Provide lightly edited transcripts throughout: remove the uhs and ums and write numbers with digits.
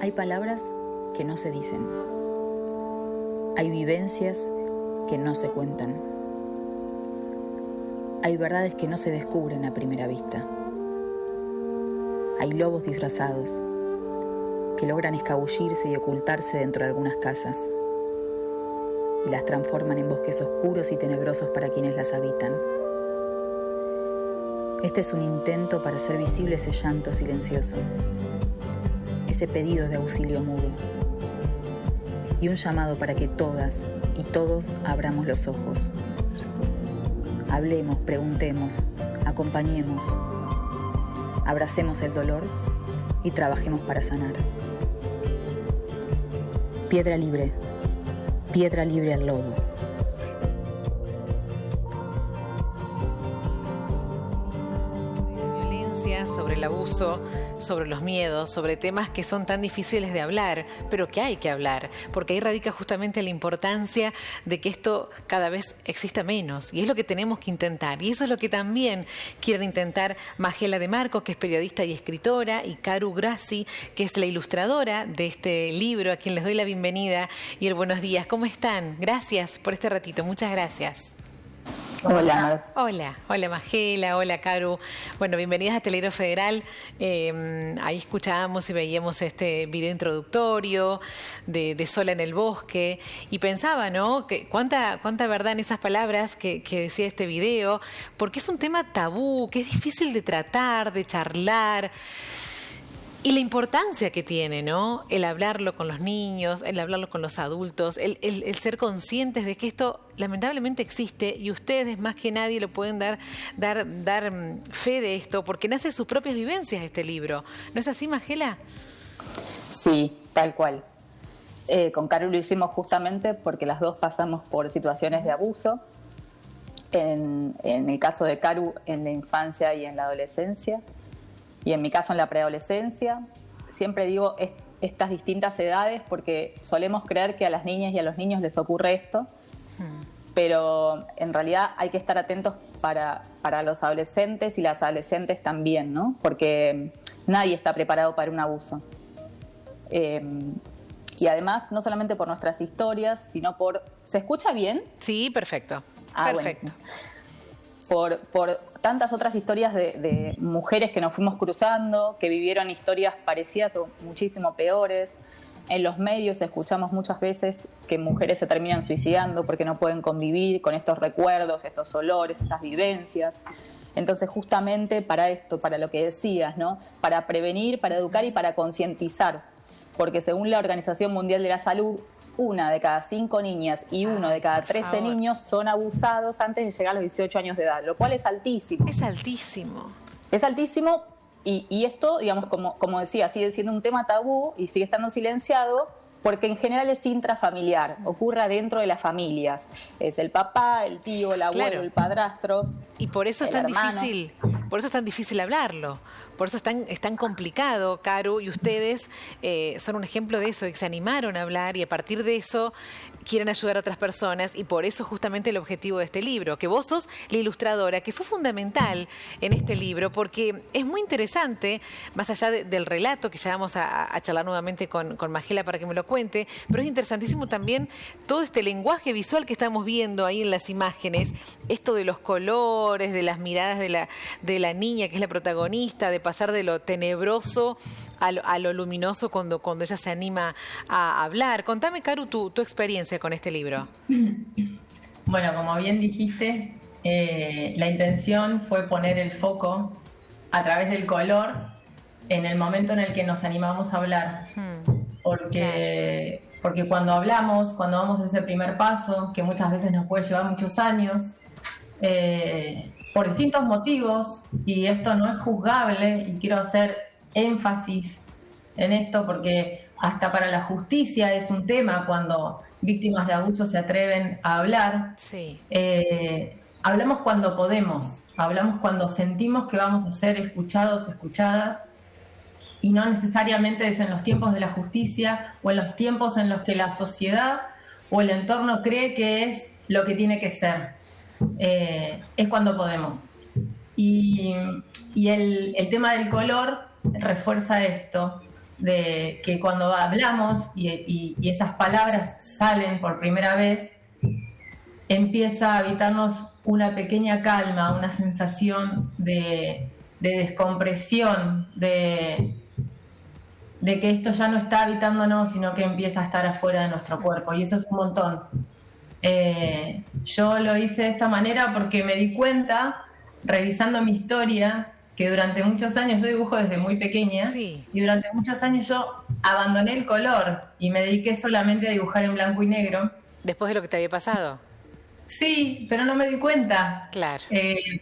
Hay palabras que no se dicen. Hay vivencias que no se cuentan. Hay verdades que no se descubren a primera vista. Hay lobos disfrazados que logran escabullirse y ocultarse dentro de algunas casas y las transforman en bosques oscuros y tenebrosos para quienes las habitan. Este es un intento para hacer visible ese llanto silencioso, ese pedido de auxilio mudo, y un llamado para que todas y todos abramos los ojos. Hablemos, preguntemos, acompañemos, abracemos el dolor y trabajemos para sanar. Piedra libre al lobo. Sobre el abuso, sobre los miedos, sobre temas que son tan difíciles de hablar, pero que hay que hablar, porque ahí radica justamente la importancia de que esto cada vez exista menos, y es lo que tenemos que intentar, y eso es lo que también quieren intentar Majela de Marcos, que es periodista y escritora, y Karu Grassi, que es la ilustradora de este libro, a quien les doy la bienvenida y el buenos días. ¿Cómo están? Gracias por este ratito, muchas gracias. Hola. Hola Majela, hola Karu. Bueno, bienvenidas a Telegro Federal. Ahí escuchábamos y veíamos este video introductorio de Sola en el bosque y pensaba, ¿no? Que cuánta verdad en esas palabras que decía este video, porque es un tema tabú, que es difícil de tratar, de charlar. Y la importancia que tiene, ¿no? El hablarlo con los niños, el hablarlo con los adultos, el ser conscientes de que esto lamentablemente existe y ustedes más que nadie lo pueden dar fe de esto, porque nace de sus propias vivencias este libro. ¿No es así, Majela? Sí, tal cual. Con Karu lo hicimos justamente porque las dos pasamos por situaciones de abuso. En el caso de Karu, en la infancia y en la adolescencia. Y en mi caso en la preadolescencia. Siempre digo estas distintas edades porque solemos creer que a las niñas y a los niños les ocurre esto, pero en realidad hay que estar atentos para los adolescentes y las adolescentes también, ¿no? Porque nadie está preparado para un abuso. Y además, no solamente por nuestras historias, sino por... ¿Se escucha bien? Sí, perfecto. Perfecto. Bueno. Por tantas otras historias de mujeres que nos fuimos cruzando, que vivieron historias parecidas o muchísimo peores. En los medios escuchamos muchas veces que mujeres se terminan suicidando porque no pueden convivir con estos recuerdos, estos olores, estas vivencias. Entonces, justamente para esto, para lo que decías, ¿no? Para prevenir, para educar y para concientizar. Porque según la Organización Mundial de la Salud, 1 de cada 5 niñas y 1 de cada 13 niños son abusados antes de llegar a los 18 años de edad, lo cual es altísimo. Es altísimo. Es altísimo y esto, digamos, como decía, sigue siendo un tema tabú y sigue estando silenciado porque en general es intrafamiliar, ocurre dentro de las familias. Es el papá, el tío, el abuelo, claro, el padrastro. Y por eso es tan difícil, hablarlo. Por eso es tan complicado, Karu, y ustedes son un ejemplo de eso, de que se animaron a hablar y a partir de eso quieren ayudar a otras personas y por eso justamente el objetivo de este libro, que vos sos la ilustradora, que fue fundamental en este libro, porque es muy interesante, más allá del relato, que ya vamos a charlar nuevamente con Majela para que me lo cuente, pero es interesantísimo también todo este lenguaje visual que estamos viendo ahí en las imágenes, esto de los colores, de las miradas de la niña, que es la protagonista, de pasar de lo tenebroso a lo luminoso cuando ella se anima a hablar. Contame, Karu, tu experiencia con este libro. Bueno, como bien dijiste, la intención fue poner el foco a través del color en el momento en el que nos animamos a hablar. Porque cuando hablamos, cuando damos ese primer paso, que muchas veces nos puede llevar muchos años, por distintos motivos, y esto no es juzgable, y quiero hacer énfasis en esto porque hasta para la justicia es un tema cuando víctimas de abuso se atreven a hablar. Sí. Hablamos cuando podemos, hablamos cuando sentimos que vamos a ser escuchados, escuchadas, y no necesariamente es en los tiempos de la justicia o en los tiempos en los que la sociedad o el entorno cree que es lo que tiene que ser. Es cuando podemos. Y el tema del color refuerza esto. de que cuando hablamos y esas palabras salen por primera vez, empieza a habitarnos una pequeña calma, una sensación de descompresión, de que esto ya no está habitándonos, sino que empieza a estar afuera de nuestro cuerpo, y eso es un montón. Yo lo hice de esta manera porque me di cuenta, revisando mi historia, que durante muchos años, yo dibujo desde muy pequeña, Sí. y durante muchos años yo abandoné el color y me dediqué solamente a dibujar en blanco y negro. Después de lo que te había pasado. Sí, pero no me di cuenta. Claro.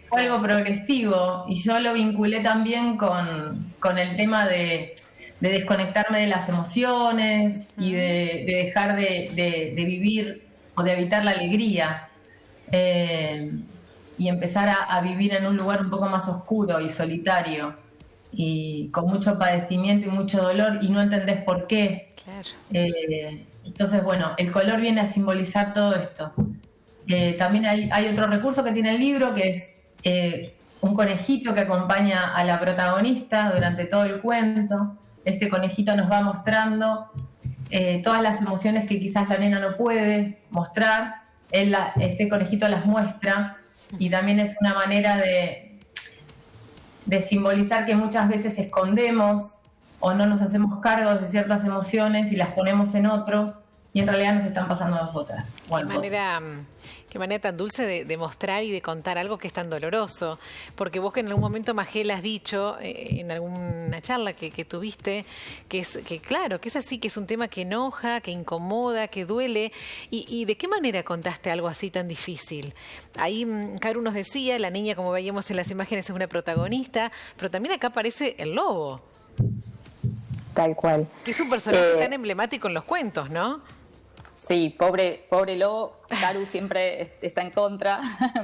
Fue algo progresivo, y yo lo vinculé también con el tema de desconectarme de las emociones y de dejar de vivir o de evitar la alegría, y empezar a vivir en un lugar un poco más oscuro y solitario y con mucho padecimiento y mucho dolor, y no entendés por qué. Claro. Entonces, bueno, el color viene a simbolizar todo esto. También hay otro recurso que tiene el libro, que es un conejito que acompaña a la protagonista durante todo el cuento. Este conejito nos va mostrando todas las emociones que quizás la nena no puede mostrar. Este conejito las muestra, y también es una manera de simbolizar que muchas veces escondemos o no nos hacemos cargo de ciertas emociones y las ponemos en otros, y en realidad nos están pasando a nosotras. Qué manera tan dulce de mostrar y de contar algo que es tan doloroso. Porque vos, que en algún momento, Majela, has dicho en alguna charla que tuviste, que claro, que es así, que es un tema que enoja, que incomoda, que duele. ¿Y de qué manera contaste algo así tan difícil? Ahí Caru nos decía, la niña, como veíamos en las imágenes, es una protagonista, pero también acá aparece el lobo. Tal cual. Que es un personaje tan emblemático en los cuentos, ¿no? Sí, pobre lobo. Caru siempre está en contra,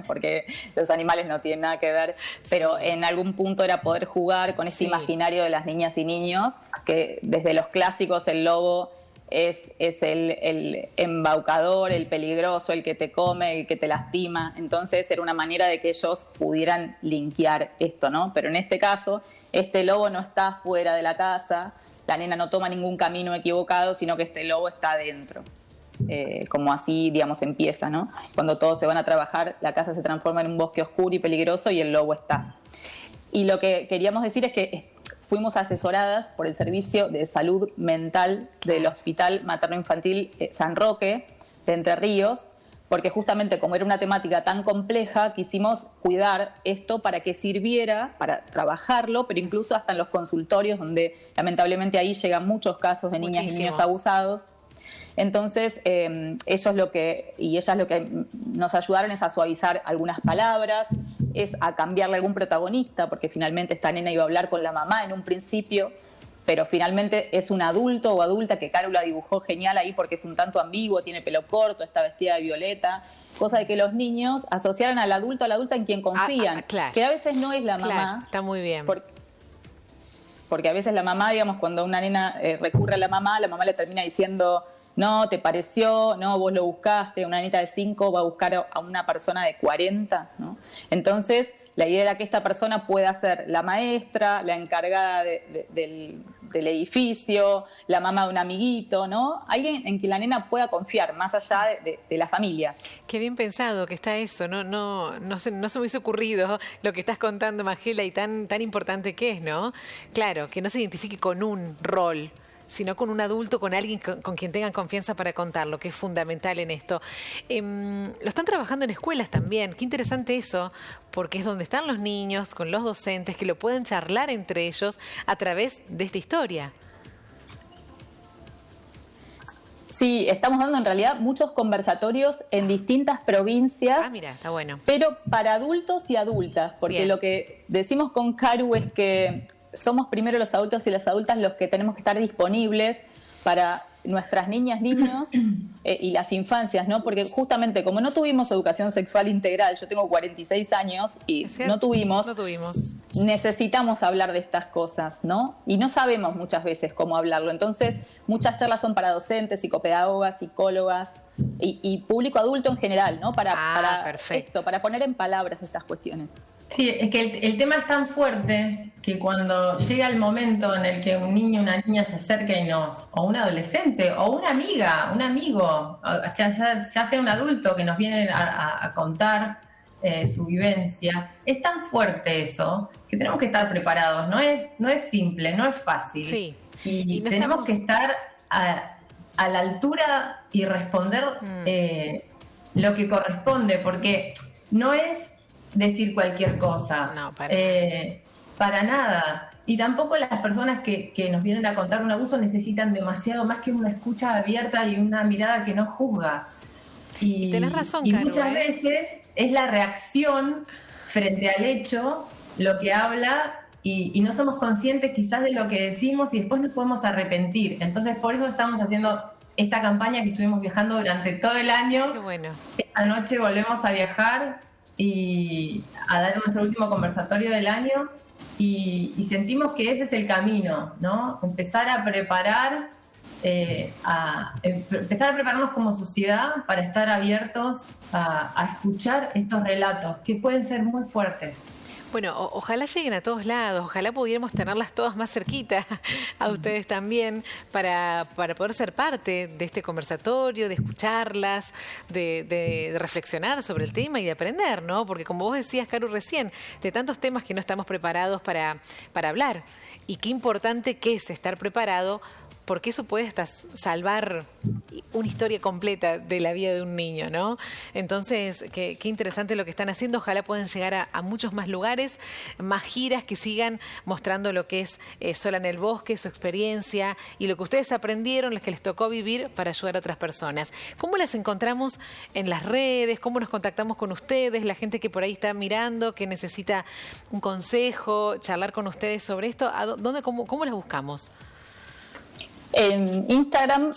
porque los animales no tienen nada que ver, pero en algún punto era poder jugar con ese imaginario de las niñas y niños, que desde los clásicos el lobo es el embaucador, el peligroso, el que te come, el que te lastima. Entonces era una manera de que ellos pudieran linkear esto, ¿no? Pero en este caso, este lobo no está fuera de la casa, la nena no toma ningún camino equivocado, sino que este lobo está adentro. Como así, digamos, empieza, ¿no? Cuando todos se van a trabajar, la casa se transforma en un bosque oscuro y peligroso, y el lobo está. Y lo que queríamos decir es que fuimos asesoradas por el Servicio de Salud Mental del Hospital Materno Infantil San Roque de Entre Ríos, porque justamente como era una temática tan compleja, quisimos cuidar esto para que sirviera para trabajarlo, pero incluso hasta en los consultorios, donde lamentablemente ahí llegan muchos casos de niñas y niños abusados. Entonces, ellas lo que nos ayudaron es a suavizar algunas palabras, es a cambiarle algún protagonista, porque finalmente esta nena iba a hablar con la mamá en un principio, pero finalmente es un adulto o adulta, que Caru la dibujó genial ahí porque es un tanto ambiguo, tiene pelo corto, está vestida de violeta, cosa de que los niños asociaran al adulto, a la adulta en quien confían, claro. Que a veces no es la mamá. Claro, está muy bien. Porque a veces la mamá, digamos, cuando una nena recurre a la mamá le termina diciendo: no, te pareció, no, vos lo buscaste. Una niña de 5 va a buscar a una persona de 40, ¿no? Entonces, la idea era que esta persona pueda ser la maestra, la encargada del edificio, la mamá de un amiguito, ¿no? Alguien en quien la nena pueda confiar, más allá de la familia. Qué bien pensado que está eso, no se me hubiese ocurrido lo que estás contando, Majela, y tan importante que es, ¿no? Claro, que no se identifique con un rol, sino con un adulto, con alguien con quien tengan confianza para contarlo, que es fundamental en esto. Lo están trabajando en escuelas también, qué interesante eso, porque es donde están los niños, con los docentes, que lo pueden charlar entre ellos a través de esta historia. Sí, estamos dando en realidad muchos conversatorios en distintas provincias. Ah, mira, está bueno. Pero para adultos y adultas, porque Bien. Lo que decimos con Caru es que somos primero los adultos y las adultas los que tenemos que estar disponibles para nuestras niñas, niños y las infancias, ¿no? Porque justamente como no tuvimos educación sexual integral, yo tengo 46 años y no tuvimos, necesitamos hablar de estas cosas, ¿no? Y no sabemos muchas veces cómo hablarlo. Entonces, muchas charlas son para docentes, psicopedagogas, psicólogas y público adulto en general, ¿no? Para poner en palabras estas cuestiones. Sí, es que el tema es tan fuerte que cuando llega el momento en el que un niño o una niña se acerca o un adolescente, o una amiga, un amigo, ya sea un adulto que nos viene a contar su vivencia, es tan fuerte eso que tenemos que estar preparados. No es simple, no es fácil. Sí. Y tenemos que estar a la altura y responder lo que corresponde, porque no es decir cualquier cosa. No, para nada. Y tampoco las personas que nos vienen a contar un abuso necesitan demasiado más que una escucha abierta y una mirada que no juzga. Y tenés razón, y Caru, muchas veces es la reacción frente al hecho lo que habla y no somos conscientes quizás de lo que decimos y después nos podemos arrepentir. Entonces por eso estamos haciendo esta campaña que estuvimos viajando durante todo el año. Qué bueno. Esta noche volvemos a viajar y a dar nuestro último conversatorio del año y sentimos que ese es el camino, ¿no? Empezar a prepararnos como sociedad para estar abiertos a escuchar estos relatos que pueden ser muy fuertes. Bueno, ojalá lleguen a todos lados, ojalá pudiéramos tenerlas todas más cerquita a ustedes también para poder ser parte de este conversatorio, de escucharlas, de reflexionar sobre el tema y de aprender, ¿no? Porque como vos decías, Caru, recién, de tantos temas que no estamos preparados para hablar. Y qué importante que es estar preparado, porque eso puede hasta salvar una historia completa de la vida de un niño, ¿no? Entonces, qué interesante lo que están haciendo. Ojalá puedan llegar a muchos más lugares, más giras que sigan mostrando lo que es Sola en el Bosque, su experiencia y lo que ustedes aprendieron, las que les tocó vivir para ayudar a otras personas. ¿Cómo las encontramos en las redes? ¿Cómo nos contactamos con ustedes? La gente que por ahí está mirando, que necesita un consejo, charlar con ustedes sobre esto, ¿cómo las buscamos? En Instagram,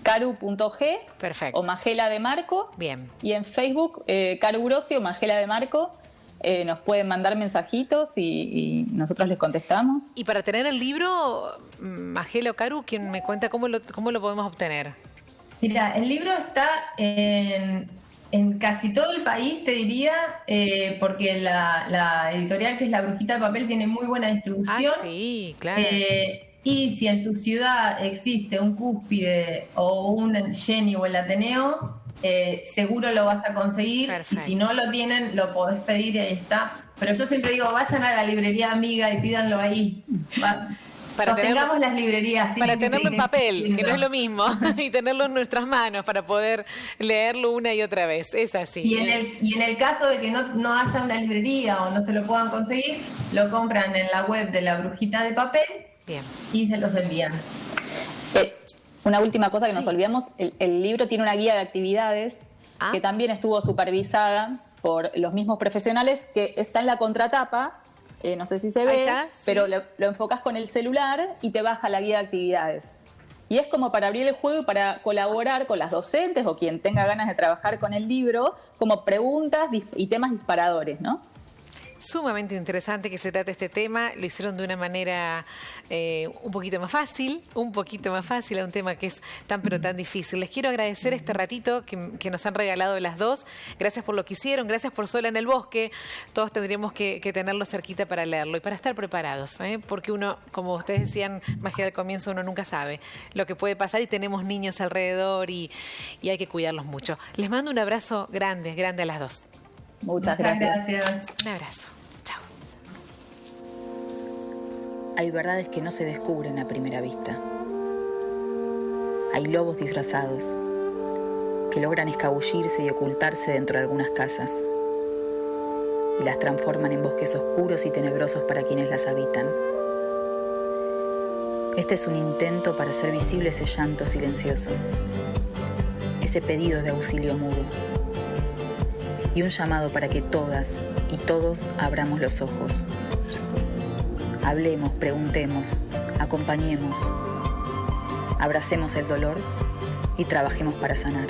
caru.g. Perfecto. O Magela de Marco. Bien. Y en Facebook, Caru Grossi o Magela de Marco. Nos pueden mandar mensajitos y nosotros les contestamos. Y para tener el libro, Magela o Caru, ¿quién me cuenta cómo lo podemos obtener? Mira, el libro está en casi todo el país, te diría, porque la editorial que es La Brujita de Papel tiene muy buena distribución. Ah, sí, claro. Y si en tu ciudad existe un Cúspide o un Jenny o el Ateneo, seguro lo vas a conseguir. Perfecto. Y si no lo tienen, lo podés pedir y ahí está. Pero yo siempre digo, vayan a la librería amiga y pídanlo ahí. Tengamos las librerías. Para tenerlo en papel, que no es lo mismo, y tenerlo en nuestras manos para poder leerlo una y otra vez. Es así. Y en el caso de que no haya una librería o no se lo puedan conseguir, lo compran en la web de La Brujita de Papel. Bien. Y se los envían. Una última cosa que nos olvidamos, el libro tiene una guía de actividades que también estuvo supervisada por los mismos profesionales, que está en la contratapa, no sé si se ve, pero lo enfocás con el celular y te baja la guía de actividades. Y es como para abrir el juego y para colaborar con las docentes o quien tenga ganas de trabajar con el libro, como preguntas y temas disparadores, ¿no? Sumamente interesante que se trate este tema. Lo hicieron de una manera un poquito más fácil a un tema que es tan pero tan difícil. Les quiero agradecer este ratito que nos han regalado las dos. Gracias por lo que hicieron, gracias por Sola en el Bosque. Todos tendríamos que tenerlo cerquita para leerlo y para estar preparados, porque uno, como ustedes decían más que al comienzo, uno nunca sabe lo que puede pasar y tenemos niños alrededor y hay que cuidarlos mucho. Les mando un abrazo grande a las dos. Muchas gracias. Un abrazo. Chao. Hay verdades que no se descubren a primera vista. Hay lobos disfrazados que logran escabullirse y ocultarse dentro de algunas casas y las transforman en bosques oscuros y tenebrosos para quienes las habitan. Este es un intento para hacer visible ese llanto silencioso, ese pedido de auxilio mudo. Y un llamado para que todas y todos abramos los ojos. Hablemos, preguntemos, acompañemos, abracemos el dolor y trabajemos para sanar.